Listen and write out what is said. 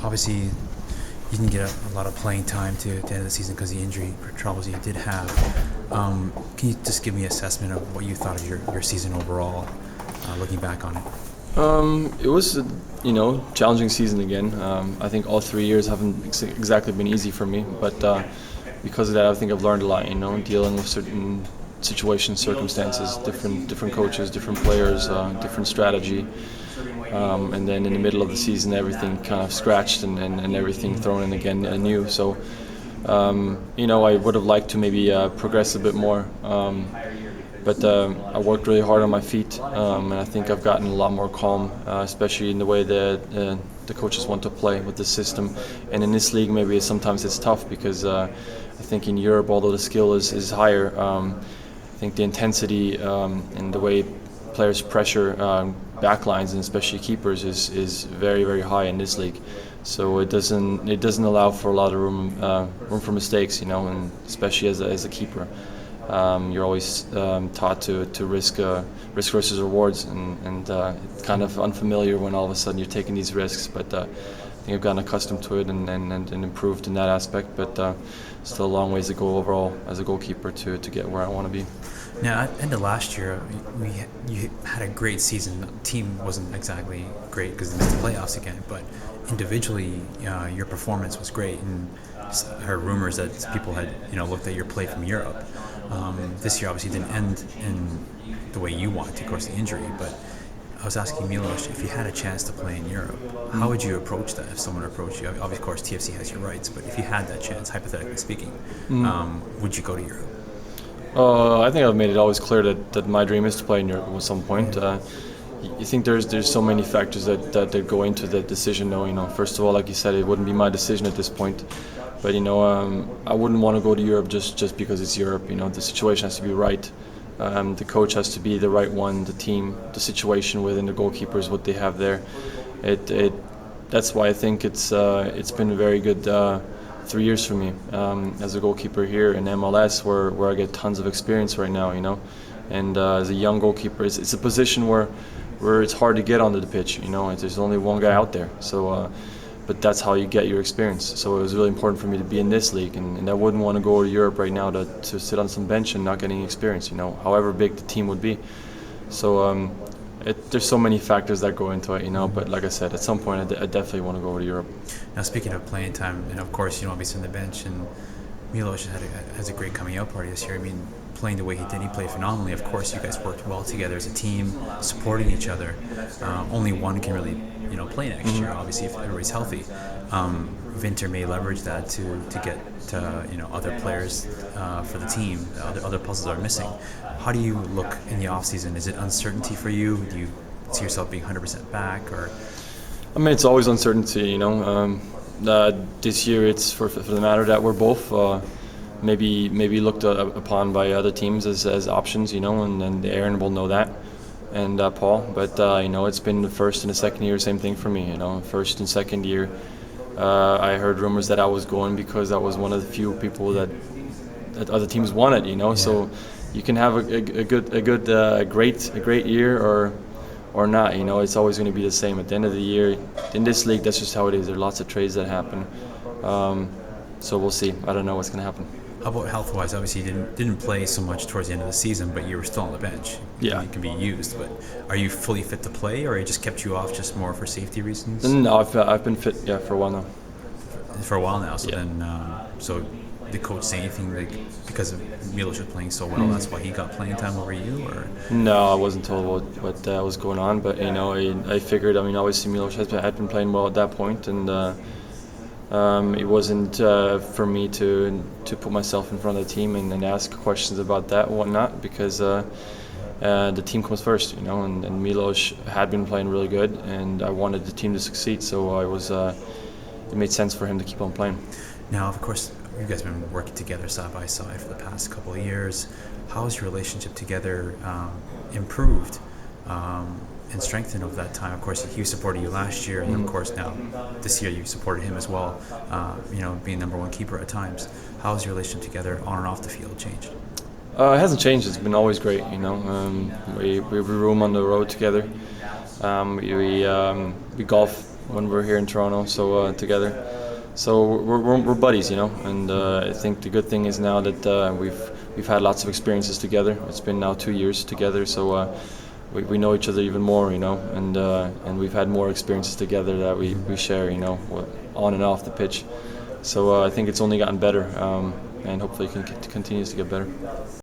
Obviously, you didn't get a lot of playing time to the end of the season because of the injury troubles you did have. Can you just give me an assessment of what you thought of your season overall, looking back on it? It was a challenging season again. I think all 3 years haven't exactly been easy for me, but because of that, I think I've learned a lot. Dealing with certain situations, circumstances, different coaches, different players, different strategy, and then in the middle of the season, everything kind of scratched and everything thrown in again anew. So, I would have liked to maybe progress a bit more. But I worked really hard on my feet, and I think I've gotten a lot more calm, especially in the way that the coaches want to play with the system. And in this league, maybe sometimes it's tough because I think in Europe, although the skill is higher, I think the intensity and the way players pressure backlines and especially keepers is very, very high in this league. So it doesn't allow for a lot of room for mistakes, and especially as a keeper. You're always taught to risk versus rewards, and it's kind of unfamiliar when all of a sudden you're taking these risks. But I think I've gotten accustomed to it and improved in that aspect. But still a long ways to go overall as a goalkeeper to get where I want to be. Now, at the end of last year, you had a great season. The team wasn't exactly great because they missed the playoffs again, but individually, your performance was great. And I heard rumors that people had looked at your play from Europe. This year obviously didn't end in the way you wanted to, of course, the injury, but I was asking Milos, if you had a chance to play in Europe, how would you approach that if someone approached you? Obviously, of course, TFC has your rights, but if you had that chance, hypothetically speaking, would you go to Europe? I think I've made it always clear that my dream is to play in Europe at some point. You think there's so many factors that go into that decision, though. First of all, like you said, it wouldn't be my decision at this point. But I wouldn't want to go to Europe just because it's Europe. The situation has to be right. The coach has to be the right one. The team, the situation within the goalkeepers, what they have there. That's why I think it's been a very good 3 years for me as a goalkeeper here in MLS, where I get tons of experience right now. And as a young goalkeeper, it's a position where it's hard to get onto the pitch. There's only one guy out there. So. But that's how you get your experience. So it was really important for me to be in this league, and I wouldn't want to go to Europe right now to sit on some bench and not getting experience, however big the team would be. So there's so many factors that go into it, but like I said, at some point I definitely want to go over to Europe. Now, speaking of playing time, and of course, be on the bench, and Milos has a great coming out party this year. I mean, playing the way he did, he played phenomenally. Of course, you guys worked well together as a team, supporting each other. Only one can really play next year, obviously, if everybody's healthy. Winter may leverage that to get other players for the team. Other puzzles are missing. How do you look in the off season? Is it uncertainty for you? Do you see yourself being 100% back, or? I mean, it's always uncertainty. This year it's for the matter that we're both maybe looked upon by other teams as options. And Aaron will know that. And Paul, but it's been the first and the second year, same thing for me. First and second year, I heard rumors that I was going because I was one of the few people that other teams wanted. Yeah. So you can have a great year or not. It's always going to be the same at the end of the year. In this league, that's just how it is. There are lots of trades that happen. So we'll see. I don't know what's going to happen. How about health-wise? Obviously, you didn't play so much towards the end of the season, but you were still on the bench. Yeah. You can be used, but are you fully fit to play, or it just kept you off just more for safety reasons? No, I've been fit, for a while now. For a while now, so yeah. then, so did the coach say anything because of Milos was playing so well, that's why he got playing time over you, or? No, I wasn't told what was going on, but I figured. Obviously Milos had been playing well at that point, and it wasn't for me to put myself in front of the team and ask questions about that and whatnot, because the team comes first, and Milos had been playing really good, and I wanted the team to succeed, so it made sense for him to keep on playing. Now, of course, you guys have been working together side by side for the past couple of years. How has your relationship together improved and strengthened over that time? Of course, he supported you last year, and of course now this year you supported him as well, being number one keeper at times. How has your relationship together on and off the field changed? It hasn't changed. It's been always great. We room on the road together. We golf when we're here in Toronto, so together. So we're buddies, you know, and I think the good thing is now that we've had lots of experiences together. It's been now 2 years together, so we know each other even more, you know, and we've had more experiences together that we share, you know, on and off the pitch. So I think it's only gotten better, and hopefully it continues to get better.